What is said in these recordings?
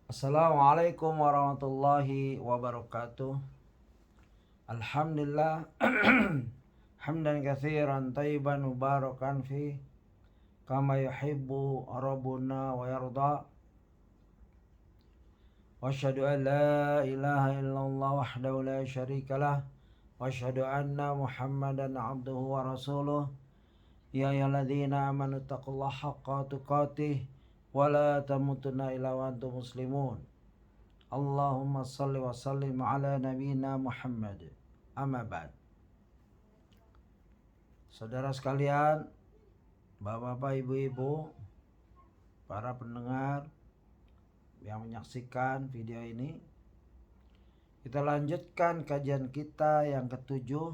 Assalamualaikum warahmatullahi wabarakatuh. Alhamdulillah hamdan katsiran thayyiban mubarakan fi kama yuhibbu rabbuna wa yarda. Wa asyhadu an la ilaha illallah wahdahu la syarikalah wa asyhadu anna Muhammadan abduhu wa rasuluh. Ya ayyuhalladzina amanu taqullaha haqqa tuqatih wa la tamutunna illa wa antum muslimun. Allahumma salli wa sallim ala nabiyyina Muhammad. Amma ba'd. Saudara sekalian, bapak-bapak, ibu-ibu, para pendengar yang menyaksikan video ini, kita lanjutkan kajian kita yang ketujuh,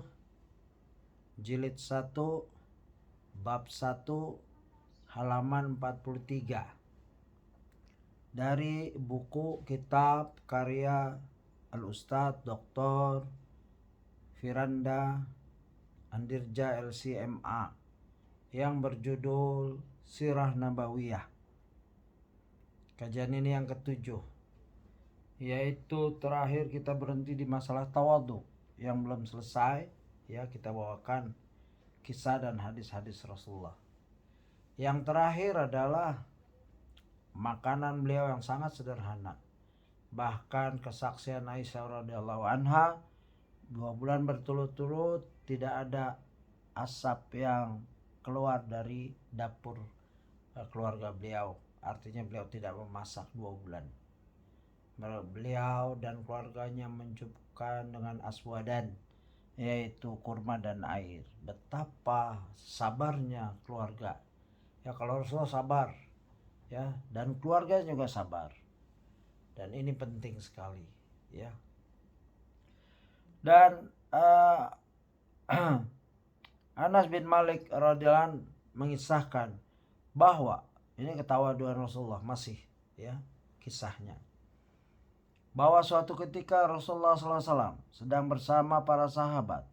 jilid 1, bab 1, halaman 43. Dari buku kitab karya Al-Ustadz Dr. Firanda Andirja LCMA yang berjudul Sirah Nabawiyah. Kajian ini yang ketujuh, yaitu terakhir kita berhenti di masalah tawadhu yang belum selesai. Ya, kita bawakan kisah dan hadis-hadis Rasulullah. Yang terakhir adalah makanan beliau yang sangat sederhana. Bahkan kesaksian Aisyah radhiyallahu anha, 2 bulan berturut-turut tidak ada asap yang keluar dari dapur keluarga beliau. Artinya beliau tidak memasak 2 bulan. Beliau dan keluarganya mencukupkan dengan aswadan, yaitu kurma dan air. Betapa sabarnya keluarga. Ya, kalau Rasulullah sabar, ya, dan keluarga juga sabar. Dan ini penting sekali, ya. Dan Anas bin Malik radhiyallahu anhu mengisahkan bahwa ini ketawaduan Rasulullah masih, ya, kisahnya. Bahwa suatu ketika Rasulullah SAW sedang bersama para sahabat,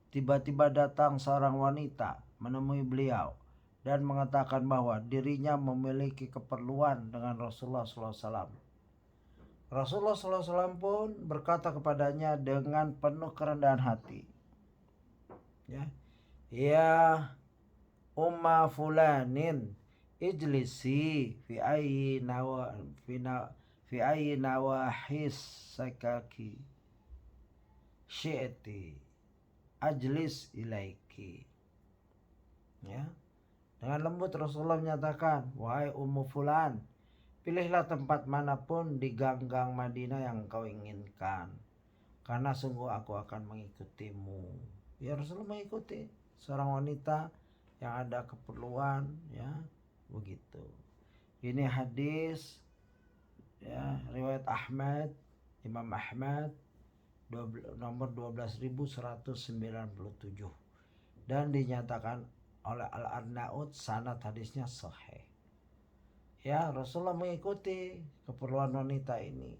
tiba-tiba datang seorang wanita menemui beliau dan mengatakan bahwa dirinya memiliki keperluan dengan Rasulullah SAW. Rasulullah SAW pun berkata kepadanya dengan penuh kerendahan hati, ya umma fulanin ijlisi fi ayyi nawahis sakaki syi'ti ajlis ilaiki. Ya, dengan lembut Rasulullah menyatakan, wahai ummu fulan, pilihlah tempat manapun di gang-gang Madinah yang kau inginkan, karena sungguh aku akan mengikutimu. Ya, Rasulullah mengikuti seorang wanita yang ada keperluan, ya, begitu. Ini hadis, ya, riwayat Ahmad, Imam Ahmad, nomor 12.197, dan dinyatakan oleh Al-Arnaud sanad hadisnya sahih. Ya, Rasulullah mengikuti keperluan wanita ini.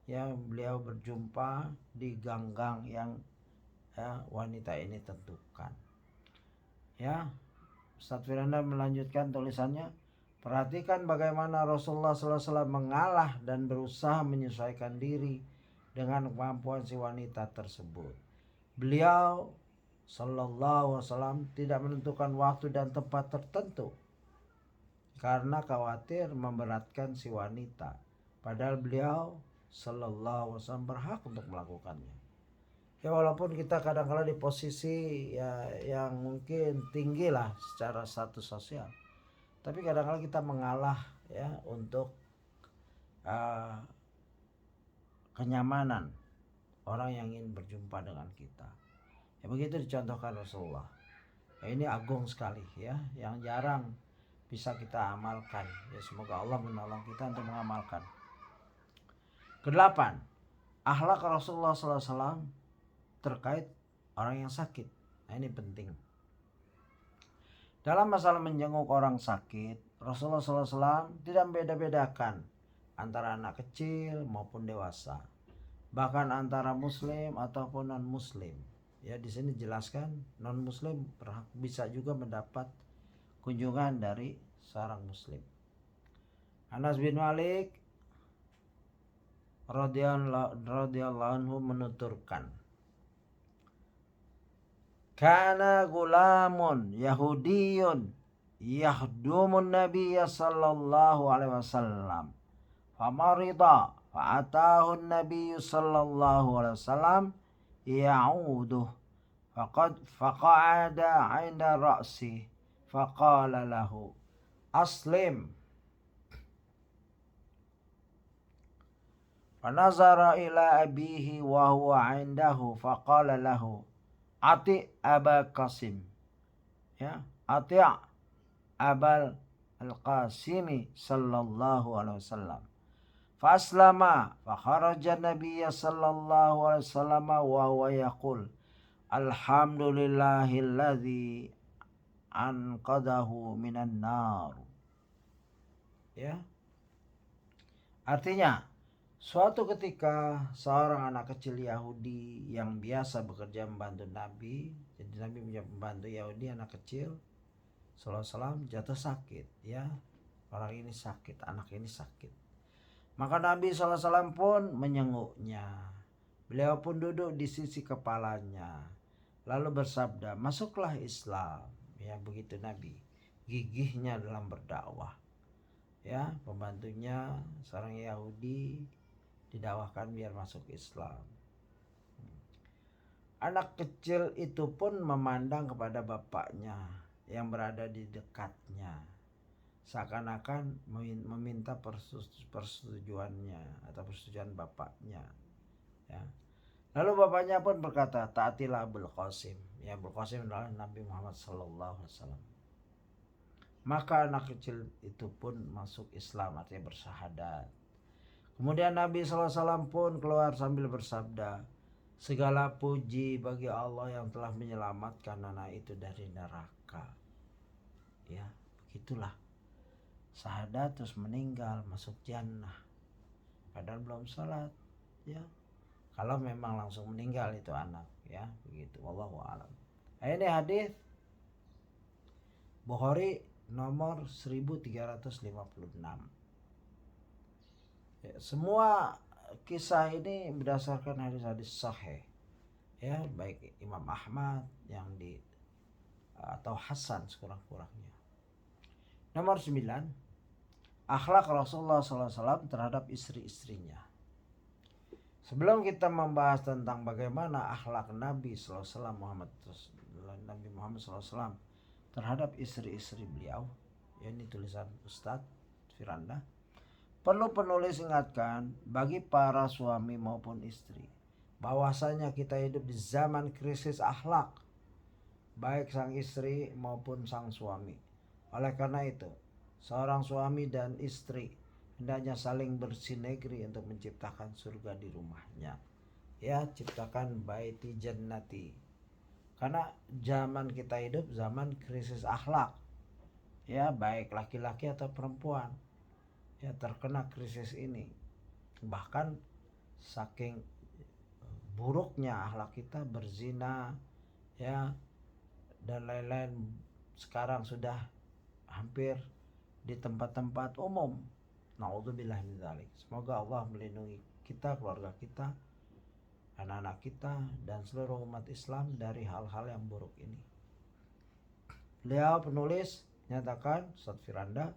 Ya, beliau berjumpa di gang-gang yang, ya, wanita ini tentukan. Ya, Ustadz Firanda melanjutkan tulisannya, perhatikan bagaimana Rasulullah SAW mengalah dan berusaha menyesuaikan diri dengan kemampuan si wanita tersebut. Beliau Sallallahu Alaihi Wasallam tidak menentukan waktu dan tempat tertentu karena khawatir memberatkan si wanita, padahal beliau Sallallahu Alaihi Wasallam berhak untuk melakukannya. Ya, walaupun kita kadang-kala di posisi, ya, yang mungkin tinggi lah secara status sosial, tapi kadang-kala kita mengalah, ya, untuk kenyamanan orang yang ingin berjumpa dengan kita. Ya, begitu dicontohkan Rasulullah. Ya, ini agung sekali, ya, yang jarang bisa kita amalkan. Ya, semoga Allah menolong kita untuk mengamalkan. Kedelapan, akhlak Rasulullah SAW terkait orang yang sakit. Nah, ini penting. Dalam masalah menjenguk orang sakit, Rasulullah SAW tidak membeda-bedakan antara anak kecil maupun dewasa, bahkan antara muslim ataupun non muslim. Ya, di sini jelaskan non muslim bisa juga mendapat kunjungan dari seorang muslim. Anas bin Malik radhiyallahu anhu menuturkan, kana gulamun yahudiyun yahdumun nabiyya sallallahu alaihi wasallam famarida fa'atahu nabiyyu sallallahu alaihi wasallam ya'uduh faqa'ada 'inda ra'si faqala lahu aslim fanazara ila abihi wa huwa 'indahu faqala lahu ati Aba Qasim, ya, ati Abal Al-Qasimi sallallahu alaihi wasallam. Faslama fa kharaja Nabiyya sallallahu alaihi wasallam wa huwa yaqul alhamdulillahilladzi anqadahu minan nar. Ya. Artinya, suatu ketika seorang anak kecil Yahudi yang biasa bekerja membantu Nabi, jadi Nabi punya pembantu Yahudi anak kecil, sallallahu alaihi wasallam jatuh sakit, ya, orang ini sakit, anak ini sakit. Maka Nabi sallallahu alaihi wasallam pun menyenguknya. Beliau pun duduk di sisi kepalanya, lalu bersabda, masuklah Islam. Ya, begitu Nabi gigihnya dalam berdakwah. Ya, pembantunya seorang Yahudi didakwahkan biar masuk Islam. Anak kecil itu pun memandang kepada bapaknya yang berada di dekatnya, seakan-akan meminta persetujuannya atau persetujuan bapaknya. Ya. Lalu bapaknya pun berkata, taatilah Abul Qasim. Ya, Abul Qasim adalah Nabi Muhammad sallallahu alaihi wasallam. Maka anak kecil itu pun masuk Islam, artinya bersyahadat. Kemudian Nabi SAW pun keluar sambil bersabda, segala puji bagi Allah yang telah menyelamatkan anak itu dari neraka. Ya, begitulah. Syahadat terus meninggal, masuk jannah. Padahal belum salat. Ya, kalau memang langsung meninggal itu anak. Ya, begitu. Wallahu a'lam. Ini hadis Bukhari nomor 1356. Ya, semua kisah ini berdasarkan hadis-hadis sahih, ya, baik Imam Ahmad yang atau Hasan sekurang-kurangnya. Nomor 9, akhlak Rasulullah SAW terhadap istri-istrinya. Sebelum kita membahas tentang bagaimana akhlak Nabi SAW Nabi Muhammad SAW terhadap istri-istri beliau, ya, ini tulisan Ustadz Firanda. Perlu penulis ingatkan bagi para suami maupun istri, bahwasanya kita hidup di zaman krisis akhlak, baik sang istri maupun sang suami. Oleh karena itu, seorang suami dan istri hendaknya saling bersinergi untuk menciptakan surga di rumahnya. Ya, ciptakan baiti jannati. Karena zaman kita hidup zaman krisis akhlak. Ya, baik laki-laki atau perempuan, ya, terkena krisis ini. Bahkan saking buruknya akhlak kita, berzina, ya, dan lain-lain, sekarang sudah hampir di tempat-tempat umum. Naudzubillah min dzalik. Semoga Allah melindungi kita, keluarga kita, anak-anak kita, dan seluruh umat Islam dari hal-hal yang buruk ini. Beliau penulis nyatakan, Ustadz Firanda,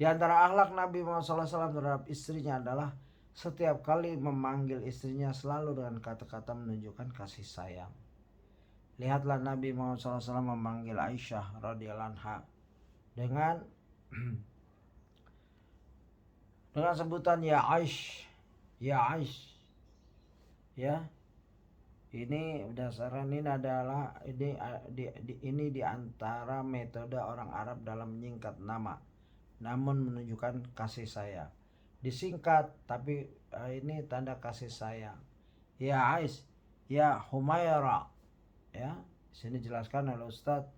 di antara akhlak Nabi Muhammad SAW terhadap istrinya adalah setiap kali memanggil istrinya selalu dengan kata-kata menunjukkan kasih sayang. Lihatlah Nabi Muhammad SAW memanggil Aisyah radhiyallahu anha dengan sebutan ya Aish, ya Aish. Ya, ini berdasarkan ini adalah ini di antara metode orang Arab dalam menyingkat nama, namun menunjukkan kasih sayang. Disingkat tapi ini tanda kasih sayang. Ya Aish, ya Humaira. Ya, sini jelaskan oleh Ustadz,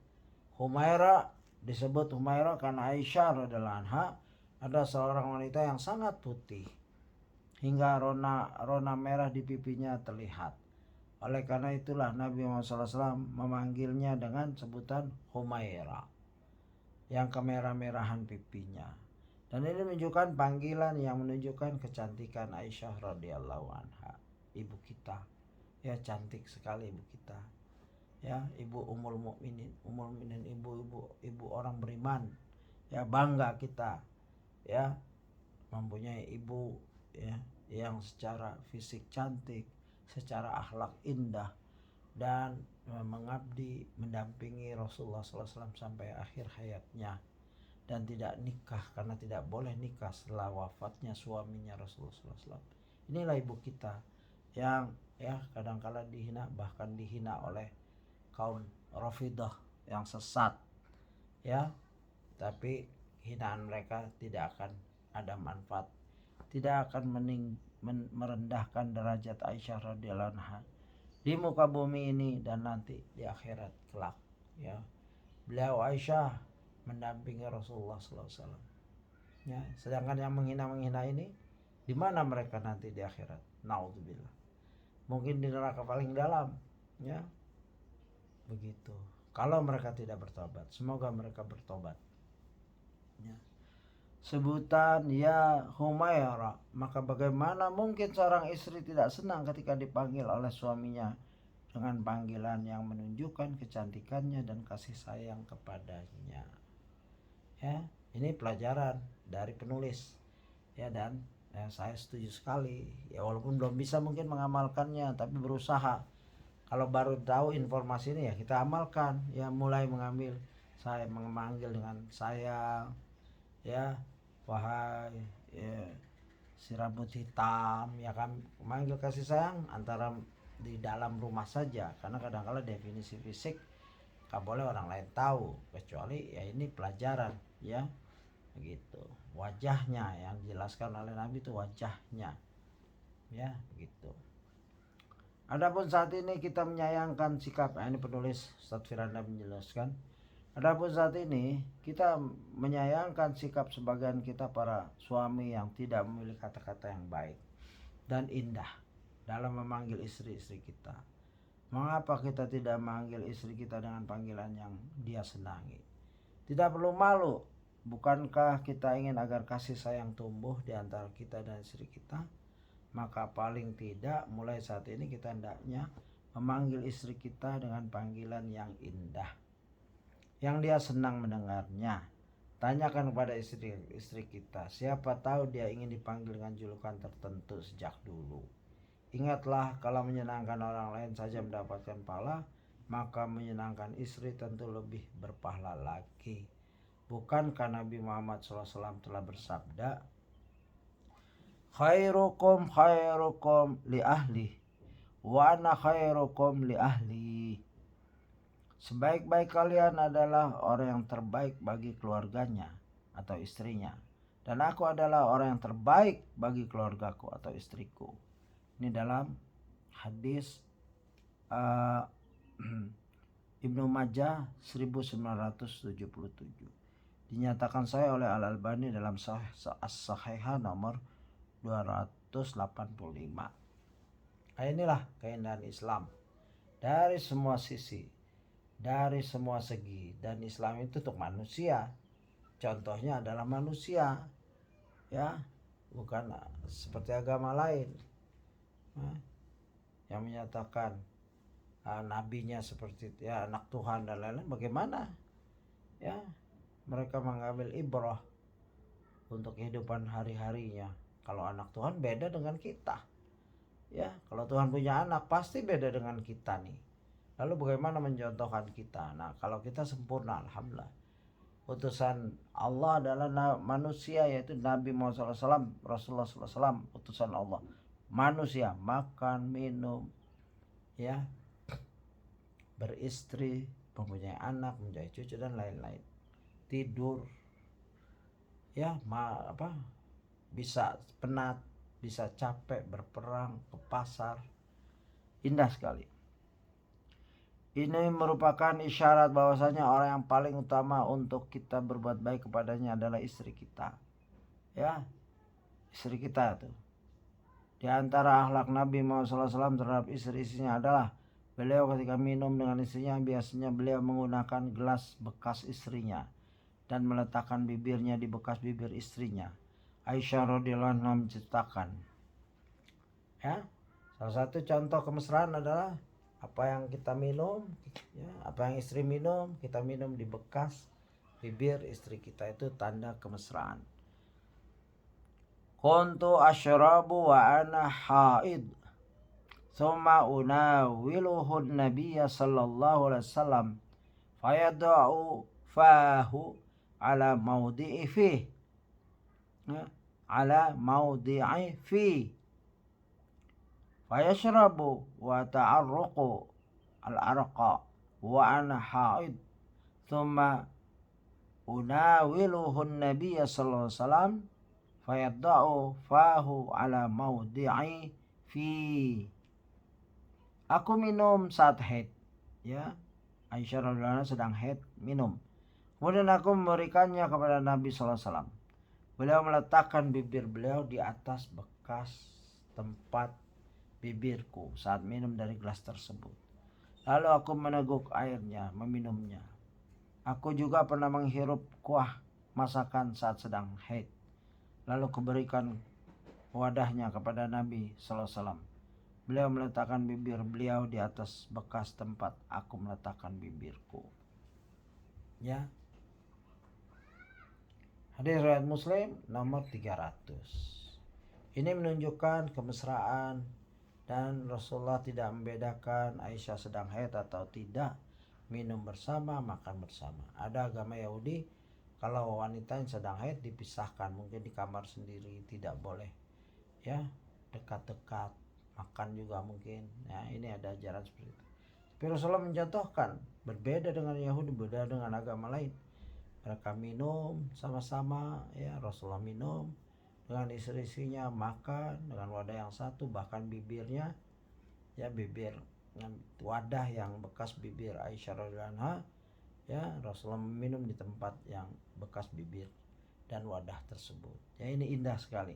Humaira disebut Humaira karena Aisyah radhiyallahu anha ada seorang wanita yang sangat putih hingga rona merah di pipinya terlihat. Oleh karena itulah Nabi Muhammad SAW memanggilnya dengan sebutan Humaira, yang kemerah-merahan pipinya. Dan ini menunjukkan panggilan yang menunjukkan kecantikan Aisyah radhiyallahu anha, ibu kita. Ya, cantik sekali ibu kita. Ya, ibu Ummul Mukminin, ibu orang beriman. Ya, bangga kita ya mempunyai ibu ya yang secara fisik cantik, secara akhlak indah, dan mengabdi mendampingi Rasulullah SAW sampai akhir hayatnya, dan tidak nikah karena tidak boleh nikah setelah wafatnya suaminya Rasulullah SAW. Inilah ibu kita yang ya kadang-kala dihina, bahkan dihina oleh kaum Rafidah yang sesat ya, tapi hinaan mereka tidak akan ada manfaat, tidak akan merendahkan derajat Aisyah radhiyallahu anha di muka bumi ini dan nanti di akhirat kelak ya. Beliau Aisyah mendampingi Rasulullah SAW ya, sedangkan yang menghina ini di mana mereka nanti di akhirat? Naudzubillah, mungkin di neraka paling dalam ya, begitu kalau mereka tidak bertobat. Semoga mereka bertobat ya. Sebutan ya Humaira, maka bagaimana mungkin seorang istri tidak senang ketika dipanggil oleh suaminya dengan panggilan yang menunjukkan kecantikannya dan kasih sayang kepadanya ya. Ini pelajaran dari penulis ya, dan ya, saya setuju sekali ya, walaupun belum bisa mungkin mengamalkannya, tapi berusaha. Kalau baru tahu informasi ini ya kita amalkan ya, mulai mengambil saya memanggil dengan sayang ya, wahai ya, si rambut hitam ya kan, memanggil kasih sayang antara di dalam rumah saja, karena kadang-kala definisi fisik gak boleh orang lain tahu, kecuali ya ini pelajaran ya, begitu. Wajahnya yang dijelaskan oleh Nabi itu wajahnya ya, begitu. Adapun saat ini kita menyayangkan sikap, ini penulis Ustaz Firanda menjelaskan, adapun saat ini kita menyayangkan sikap sebagian kita para suami yang tidak memiliki kata-kata yang baik dan indah dalam memanggil istri-istri kita. Mengapa kita tidak memanggil istri kita dengan panggilan yang dia senangi? Tidak perlu malu. Bukankah kita ingin agar kasih sayang tumbuh di antara kita dan istri kita? Maka paling tidak mulai saat ini kita hendaknya memanggil istri kita dengan panggilan yang indah, yang dia senang mendengarnya. Tanyakan kepada istri kita, siapa tahu dia ingin dipanggil dengan julukan tertentu sejak dulu. Ingatlah, kalau menyenangkan orang lain saja mendapatkan pahala, maka menyenangkan istri tentu lebih berpahala lagi. Bukankah Nabi Muhammad SAW telah bersabda, khairukum li ahli wa ana khairukum li ahli. Sebaik-baik kalian adalah orang yang terbaik bagi keluarganya atau istrinya, dan aku adalah orang yang terbaik bagi keluargaku atau istriku. Ini dalam hadis Ibnu Majah 1977. Dinyatakan sahih oleh Al-Albani dalam As-Sahihah nomor 285. Nah, inilah keindahan Islam dari semua sisi, dari semua segi, dan Islam itu untuk manusia. Contohnya adalah manusia ya, bukan seperti agama lain yang menyatakan nabinya seperti ya anak Tuhan dan lain-lain. Bagaimana ya mereka mengambil ibrah untuk kehidupan hari-harinya. Kalau anak Tuhan beda dengan kita ya, kalau Tuhan punya anak pasti beda dengan kita nih. Lalu bagaimana mencontohkan kita? Nah, kalau kita sempurna, alhamdulillah. Utusan Allah adalah manusia, yaitu Nabi Muhammad SAW, Rasulullah SAW, utusan Allah. Manusia, makan, minum, ya, beristri, mempunyai anak, mempunyai cucu dan lain-lain. Tidur, ya, bisa penat, bisa capek, berperang, ke pasar. Indah sekali. Ini merupakan isyarat bahwasanya orang yang paling utama untuk kita berbuat baik kepadanya adalah istri kita. Ya, istri kita tuh. Di antara akhlak Nabi Muhammad SAW terhadap istri-istrinya adalah beliau ketika minum dengan istrinya biasanya beliau menggunakan gelas bekas istrinya dan meletakkan bibirnya di bekas bibir istrinya. Aisyah radhiyallahu anha menceritakan, ya, salah satu contoh kemesraan adalah apa yang kita minum, ya, apa yang istri minum, kita minum di bekas bibir istri kita, itu tanda kemesraan. Kuntu asyrabu wa ana haid, thumma unawiluhu nabiyya sallallahu alaihi wasallam, fayada'u fahu ala mawdi'i fi, ala mawdi'i fi, fayashrabu wa ta'arruqu al-arqa wa ana haid, thumma unawiluhu nabiyya sallallahu alaihi wasallam, fayadda'u fahu ala mawdi'i fi. Aku minum saat haid, ya, Aisyah radhiyallahu anha sedang haid minum. Kemudian aku memberikannya kepada Nabi sallallahu alaihi wasallam. Beliau meletakkan bibir beliau di atas bekas tempat bibirku saat minum dari gelas tersebut. Lalu aku meneguk airnya, meminumnya. Aku juga pernah menghirup kuah masakan saat sedang haid. Lalu kuberikan wadahnya kepada Nabi sallallahu alaihi wasallam. Beliau meletakkan bibir beliau di atas bekas tempat aku meletakkan bibirku. Ya. Hadis riwayat Muslim nomor 300. Ini menunjukkan kemesraan dan Rasulullah tidak membedakan Aisyah sedang haid atau tidak, minum bersama, makan bersama. Ada agama Yahudi kalau wanita yang sedang haid dipisahkan, mungkin di kamar sendiri, tidak boleh, ya, dekat-dekat, makan juga mungkin. Nah, ini ada ajaran seperti itu. Tapi Rasulullah mencontohkan, berbeda dengan Yahudi, berbeda dengan agama lain. Mereka minum sama-sama, ya, Rasulullah minum dengan istri-istrinya, makan dengan wadah yang satu, bahkan bibirnya, ya, bibir wadah yang bekas bibir Aisyah radhiyallahu anha, ya, Rasulullah minum di tempat yang bekas bibir dan wadah tersebut. Ya, ini indah sekali.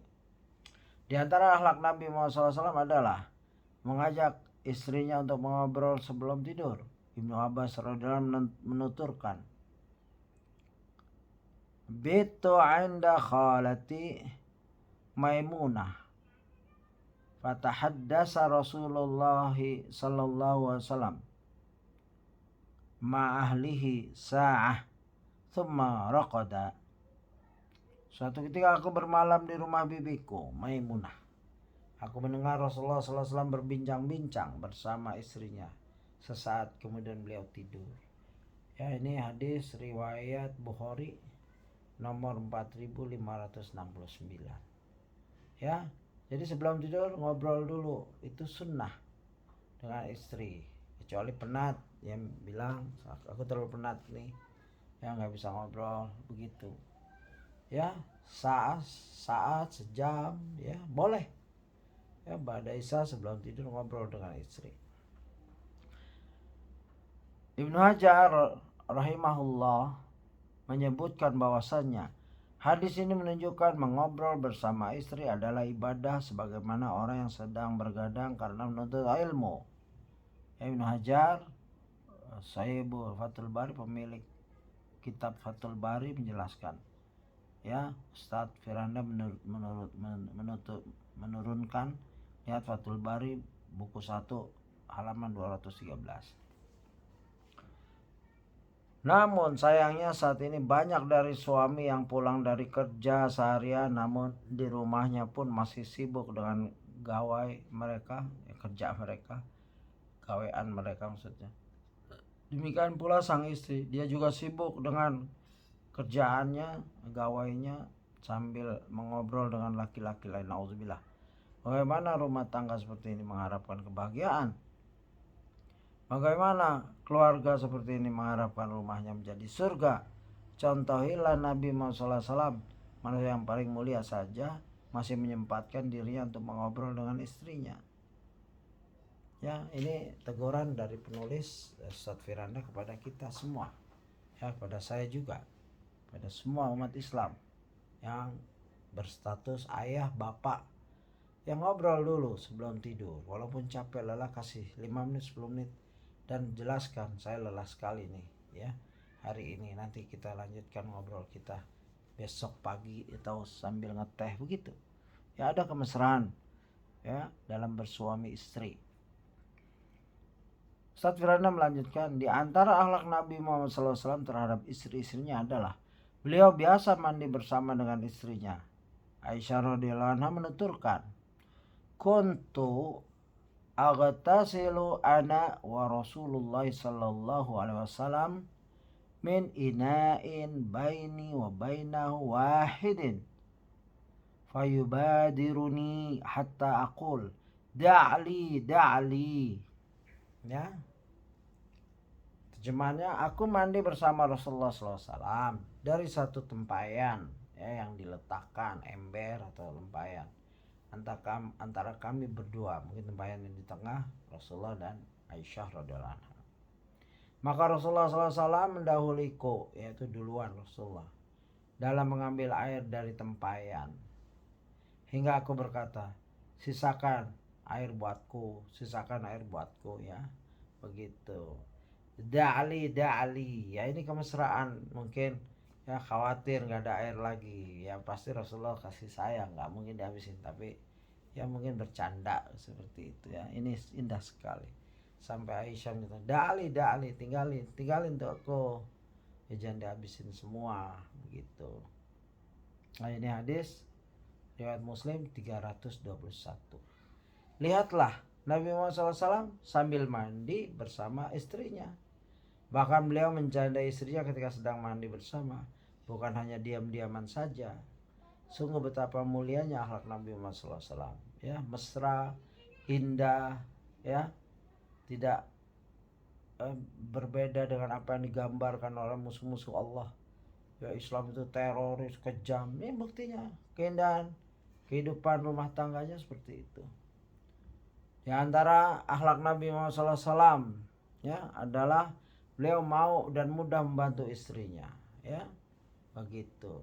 Di antara akhlak Nabi Muhammad SAW adalah mengajak istrinya untuk mengobrol sebelum tidur. Ibnu Abbas radhiyallahu anhu menuturkan, "Bitu 'inda khalati Maimunah, fatahaddasa Rasulullah sallallahu alaihi wasallam ma'ahlihi sa'ah, thumma raqada." Suatu ketika aku bermalam di rumah bibiku Maimunah. Aku mendengar Rasulullah SAW berbincang-bincang bersama istrinya. Sesaat kemudian beliau tidur. Ya, ini hadis riwayat Bukhari nomor 4569. Ya, jadi sebelum tidur ngobrol dulu, itu sunnah dengan istri. Kecuali penat, yang bilang aku terlalu penat nih, ya, nggak bisa ngobrol begitu. Ya, saat sejam, ya, boleh. Ya, ba'da isya sebelum tidur ngobrol dengan istri. Ibnu Hajar rahimahullah menyebutkan bahwasannya hadis ini menunjukkan mengobrol bersama istri adalah ibadah sebagaimana orang yang sedang bergadang karena menuntut ilmu. Ibnu Hajar Sahibul Fathul Bari, pemilik kitab Fathul Bari, menjelaskan, ya, Ustadz Firanda menurunkan, lihat Fathul Bari buku 1 halaman 213. Namun sayangnya saat ini banyak dari suami yang pulang dari kerja seharian, namun di rumahnya pun masih sibuk dengan gawai mereka, kerja mereka, gawean mereka maksudnya. Demikian pula sang istri, dia juga sibuk dengan kerjaannya, gawainya, sambil mengobrol dengan laki-laki lain. Nauzubillah. Bagaimana rumah tangga seperti ini mengharapkan kebahagiaan? Bagaimana keluarga seperti ini mengharapkan rumahnya menjadi surga? Contohilah Nabi Muhammad SAW, manusia yang paling mulia saja masih menyempatkan dirinya untuk mengobrol dengan istrinya. Ya, ini teguran dari penulis Ustadz Firanda kepada kita semua, ya, pada saya juga, pada semua umat Islam yang berstatus ayah, bapak, yang ngobrol dulu sebelum tidur, walaupun capek lelah, kasih 5 menit 10 menit dan jelaskan, saya lelah sekali nih, ya, hari ini. Nanti kita lanjutkan ngobrol kita besok pagi atau sambil ngeteh begitu. Ya, ada kemesraan ya dalam bersuami istri. Ustaz Firanda melanjutkan, di antara akhlak Nabi Muhammad SAW terhadap istri-istrinya adalah beliau biasa mandi bersama dengan istrinya. Aisyah radhiyallahu anha menuturkan, kuntu aghtasilu ana wa Rasulullah sallallahu alaihi wasallam min ina'in baini wa bainahu wahidin fayubadiruni hatta aqul da'li da'li. Ya, terjemahannya, aku mandi bersama Rasulullah SAW dari satu tempayan ya, yang diletakkan ember atau tempayan antara kami berdua, mungkin tempayan yang di tengah Rasulullah dan Aisyah radhiyallahu anha. Maka Rasulullah SAW mendahuliku, yaitu duluan Rasulullah, dalam mengambil air dari tempayan, hingga aku berkata, sisakan air buatku, sisakan air buatku, ya begitu. Da'li da'li, ya ini kemesraan, mungkin ya khawatir nggak ada air lagi, ya pasti Rasulullah kasih sayang, nggak mungkin dihabisin, tapi ya mungkin bercanda seperti itu ya. Ini indah sekali. Sampai Aisyah gitu, da'li da'li, tinggalin untuk aku, ya jangan dihabisin semua begitu. Nah, ini hadis riwayat Muslim 321. Lihatlah Nabi Muhammad SAW sambil mandi bersama istrinya. Bahkan beliau mencandai istrinya ketika sedang mandi bersama. Bukan hanya diam-diaman saja. Sungguh betapa mulianya akhlak Nabi Muhammad SAW. Ya, mesra, indah, ya, tidak berbeda dengan apa yang digambarkan oleh musuh-musuh Allah. Ya, Islam itu teroris, kejam. Ini buktinya keindahan kehidupan rumah tangganya seperti itu. Di antara akhlak Nabi Muhammad SAW ya adalah beliau mau dan mudah membantu istrinya, ya begitu.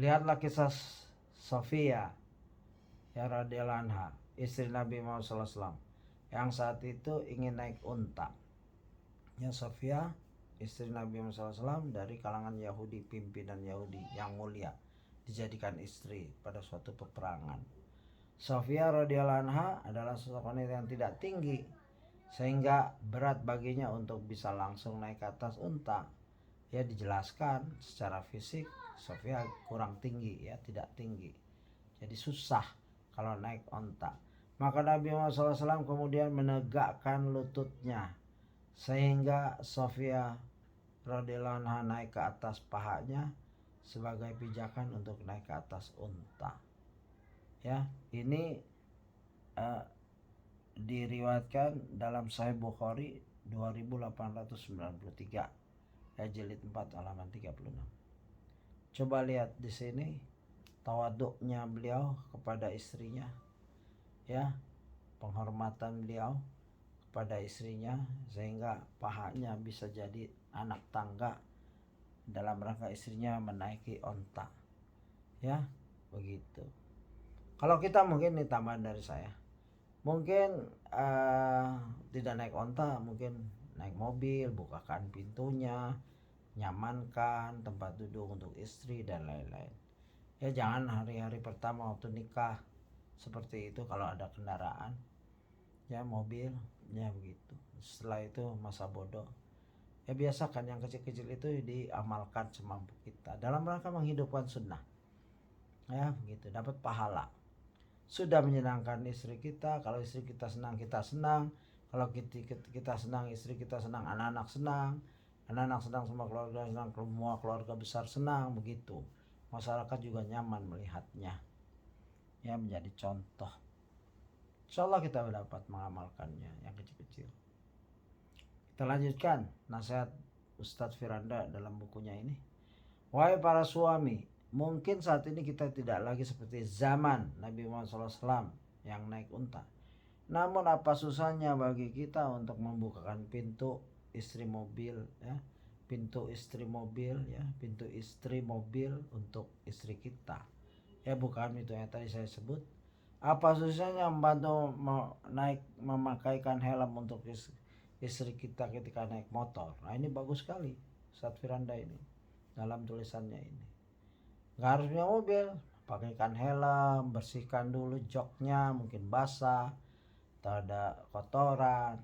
Lihatlah kisah Sofia ya radhiyallahu anha, istri Nabi Muhammad SAW, yang saat itu ingin naik unta. Ya, Sofia istri Nabi Muhammad SAW dari kalangan Yahudi, pimpinan Yahudi yang mulia, dijadikan istri pada suatu peperangan. Sofia radhiyallahu anha adalah sosok wanita yang tidak tinggi, sehingga berat baginya untuk bisa langsung naik ke atas unta. Ya, dijelaskan secara fisik Sofia kurang tinggi, ya tidak tinggi, jadi susah kalau naik unta. Maka Nabi Muhammad SAW kemudian menegakkan lututnya sehingga Sofia radhiyallahu anha naik ke atas pahanya sebagai pijakan untuk naik ke atas unta. Ya, ini diriwayatkan dalam Sahih Bukhari 2893 ya, jilid 4 halaman 36. Coba lihat di sini tawaduknya beliau kepada istrinya, ya, penghormatan beliau kepada istrinya sehingga pahanya bisa jadi anak tangga dalam rangka istrinya menaiki onta, ya begitu. Kalau kita mungkin, ini tambahan dari saya, mungkin tidak naik onta, mungkin naik mobil, bukakan pintunya, nyamankan tempat duduk untuk istri dan lain-lain. Ya, jangan hari-hari pertama waktu nikah seperti itu kalau ada kendaraan, ya mobil, ya begitu. Setelah itu masa bodoh. Ya, biasakan yang kecil-kecil itu diamalkan semampu kita dalam rangka menghidupkan sunnah. Ya begitu, dapat pahala. Sudah menyenangkan istri kita, kalau istri kita senang kita senang, kalau kita senang istri kita senang, anak-anak senang, anak-anak senang, semua keluarga senang, semua keluarga besar senang, begitu. Masyarakat juga nyaman melihatnya, ya menjadi contoh. Insyaallah kita dapat mengamalkannya yang kecil-kecil. Kita lanjutkan nasihat Ustadz Firanda dalam bukunya ini. Wahai para suami, mungkin saat ini kita tidak lagi seperti zaman Nabi Muhammad SAW yang naik unta. Namun apa susahnya bagi kita untuk membukakan pintu istri mobil, ya, pintu istri mobil, ya, pintu istri mobil untuk istri kita. Ya, bukan itu yang tadi saya sebut. Apa susahnya membantu naik memakaikan helm untuk istri kita ketika naik motor. Nah ini bagus sekali Ustadz Firanda ini dalam tulisannya ini. Nggak harus punya mobil, pakaikan helm, bersihkan dulu joknya, mungkin basah atau ada kotoran.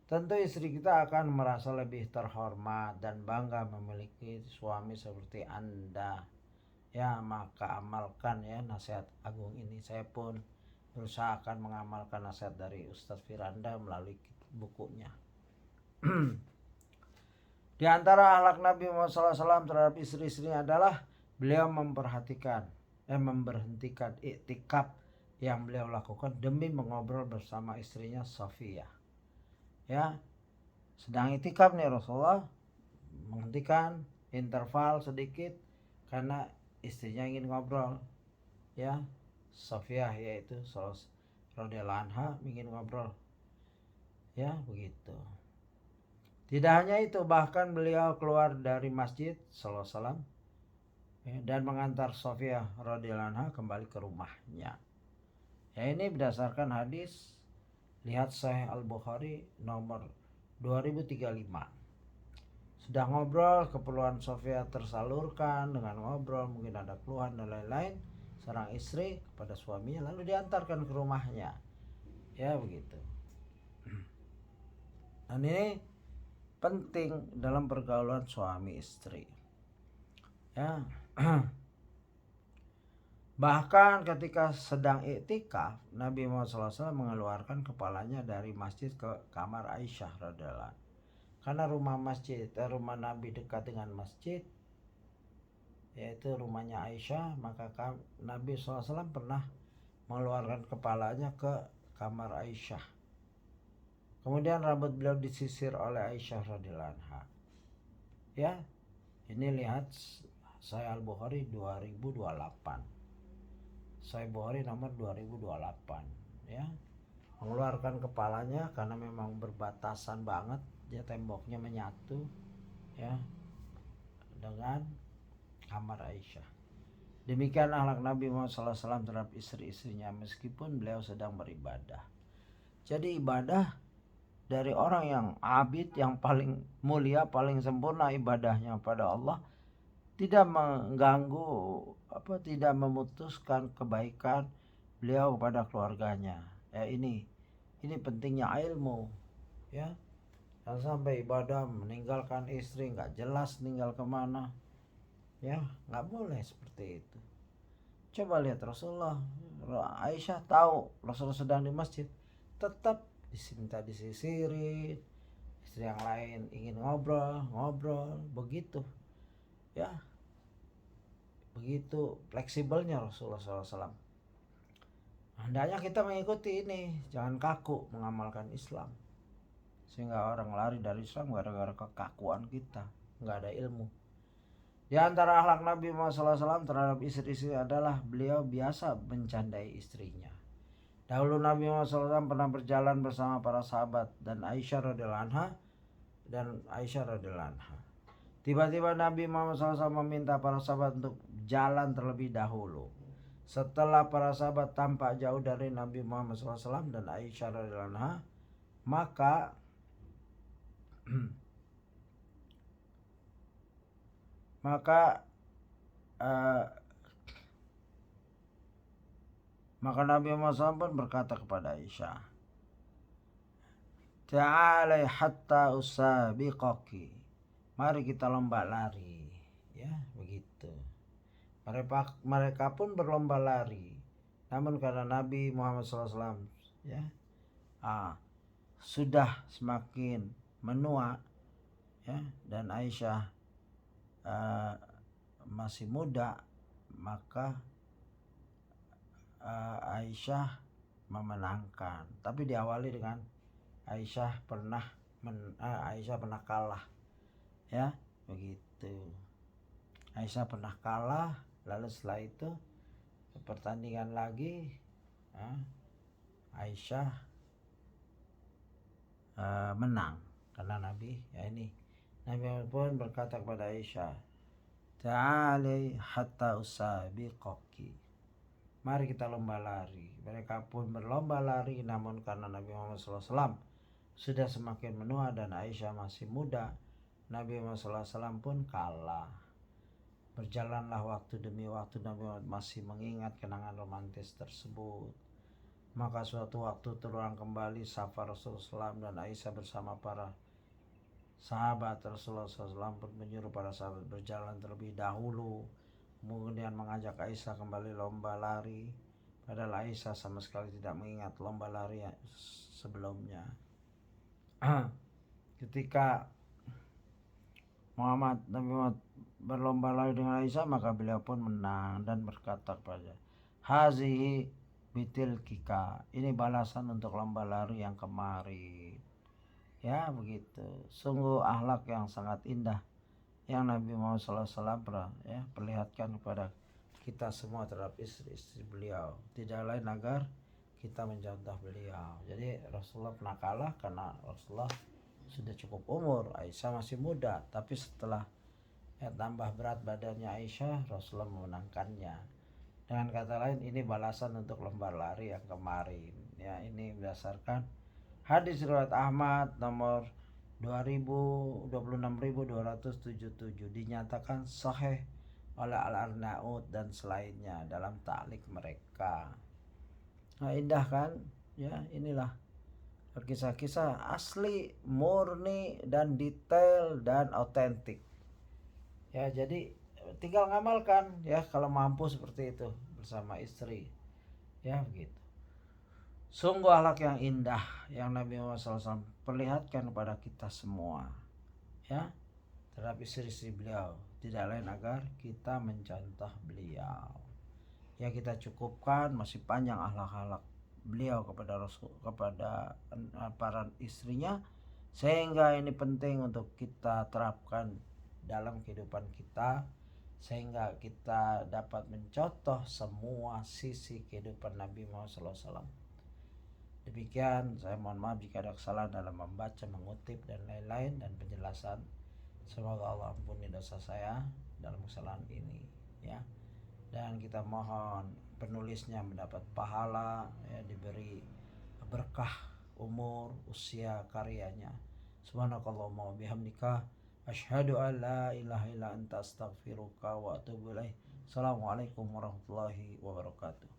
Tentu istri kita akan merasa lebih terhormat dan bangga memiliki suami seperti Anda. Ya, maka amalkan ya nasihat agung ini. Saya pun berusaha akan mengamalkan nasihat dari Ustadz Firanda melalui bukunya. Di antara akhlak Nabi Muhammad SAW terhadap istri-istrinya adalah beliau memberhentikan iktikaf yang beliau lakukan demi mengobrol bersama istrinya Sofia. Ya, sedang iktikaf nih Rasulullah menghentikan interval sedikit karena istrinya ingin ngobrol. Ya, Sofia yaitu radhiyallahu anha ingin ngobrol. Ya, begitu. Tidak hanya itu, bahkan beliau keluar dari masjid sallallahu alaihi wasallam dan mengantar Sofia radhiyallahu anha kembali ke rumahnya. Ya, ini berdasarkan hadis, lihat Sahih Al-Bukhari nomor 2035. Sudah ngobrol, keperluan Sofia tersalurkan dengan ngobrol, mungkin ada keluhan dan lain-lain, seorang istri kepada suaminya lalu diantarkan ke rumahnya. Ya, begitu. Dan ini penting dalam pergaulan suami istri. Ya. Bahkan ketika sedang iktikaf, Nabi Muhammad SAW mengeluarkan kepalanya dari masjid ke kamar Aisyah radhiyallahu anha. Karena rumah Nabi dekat dengan masjid, yaitu rumahnya Aisyah, maka Nabi SAW pernah mengeluarkan kepalanya ke kamar Aisyah. Kemudian rambut beliau disisir oleh Aisyah radhiyallahu anha. Ya, ini lihat Sahih Al-Bukhari 2028. Sahih Bukhari nomor 2028 ya. Mengeluarkan kepalanya karena memang berbatasan banget ya, temboknya menyatu ya dengan kamar Aisyah. Demikian akhlak Nabi Muhammad SAW terhadap istri-istrinya meskipun beliau sedang beribadah. Jadi ibadah dari orang yang abid, yang paling mulia, paling sempurna ibadahnya pada Allah, tidak mengganggu tidak memutuskan kebaikan beliau kepada keluarganya. Ya, ini pentingnya ilmu ya. Jangan sampai ibadah meninggalkan istri, nggak jelas tinggal kemana ya, nggak boleh seperti itu. Coba lihat Rasulullah, Aisyah tahu Rasulullah sedang di masjid, tetap minta disisirin, istri yang lain ingin ngobrol begitu ya. Begitu fleksibelnya Rasulullah SAW. Hendaknya kita mengikuti ini, jangan kaku mengamalkan Islam, sehingga orang lari dari Islam gara-gara kekakuan kita, nggak ada ilmu. Di antara akhlak Nabi Muhammad SAW terhadap istri-istri adalah beliau biasa mencandai istrinya. Dahulu Nabi Muhammad SAW pernah berjalan bersama para sahabat dan Aisyah radhiyallahu anha. Tiba-tiba Nabi Muhammad SAW meminta para sahabat untuk jalan terlebih dahulu. Setelah para sahabat tampak jauh dari Nabi Muhammad SAW dan Aisyah radhiyallahu anha, maka Nabi Muhammad SAW pun berkata kepada Aisyah, "Ta'alai hatta usabiqaki." Mari kita lomba lari, ya begitu. Mereka pun berlomba lari. Namun karena Nabi Muhammad SAW ya sudah semakin menua ya, dan Aisyah masih muda, maka Aisyah memenangkan. Tapi diawali dengan Aisyah pernah kalah. Ya, begitu. Aisyah pernah kalah, lalu setelah itu pertandingan lagi, Aisyah menang karena Nabi pun berkata kepada Aisyah, "Ta'ali hatta usabiqaki." Mari kita lomba lari. Mereka pun berlomba lari, namun karena Nabi Muhammad SAW sudah semakin menua dan Aisyah masih muda, Nabi Muhammad SAW pun kalah. Berjalanlah waktu demi waktu, Nabi Muhammad masih mengingat kenangan romantis tersebut. Maka suatu waktu terulang kembali safar Rasulullah SAW dan Aisyah bersama para sahabat. Rasulullah SAW pun menyuruh para sahabat berjalan terlebih dahulu, kemudian mengajak Aisyah kembali lomba lari, padahal Aisyah sama sekali tidak mengingat lomba lari sebelumnya. Ketika Nabi Muhammad berlomba lari dengan Aisyah, maka beliau pun menang dan berkata kepada hazihi bitil kika, ini balasan untuk lomba lari yang kemarin. Ya begitu, sungguh akhlak yang sangat indah yang Nabi Muhammad SAW perlihatkan kepada kita semua terhadap istri-istri beliau. Tidak lain agar kita mencontoh beliau. Jadi Rasulullah pernah kalah karena Rasulullah sudah cukup umur, Aisyah masih muda. Tapi setelah tambah berat badannya Aisyah, Rasulullah memenangkannya. Dengan kata lain, ini balasan untuk lomba lari yang kemarin. Ya, ini berdasarkan hadis riwayat Ahmad nomor 26267, dinyatakan sahih oleh Al-Arnaud dan selainnya dalam ta'liq mereka. Nah, indah kan? Ya, inilah kisah-kisah asli, murni dan detail dan otentik. Ya, jadi tinggal ngamalkan ya kalau mampu seperti itu bersama istri. Ya, begitu. Sungguh akhlak yang indah yang Nabi Muhammad SAW perlihatkan kepada kita semua, ya, terhadap istri-istri beliau. Tidak lain agar kita mencontoh beliau. Ya, kita cukupkan, masih panjang akhlak-akhlak beliau kepada para istrinya, sehingga ini penting untuk kita terapkan dalam kehidupan kita, sehingga kita dapat mencontoh semua sisi kehidupan Nabi Muhammad SAW. Demikian, saya mohon maaf jika ada kesalahan dalam membaca, mengutip dan lain-lain dan penjelasan. Semoga Allah ampuni dosa saya dalam kesalahan ini, ya. Dan kita mohon penulisnya mendapat pahala, ya, diberi berkah umur, usia, karyanya. Subhanakallahumma wa bihamdika asyhadu an la ilaha illa anta astaghfiruka wa atubu ilaik. Assalamualaikum warahmatullahi wabarakatuh.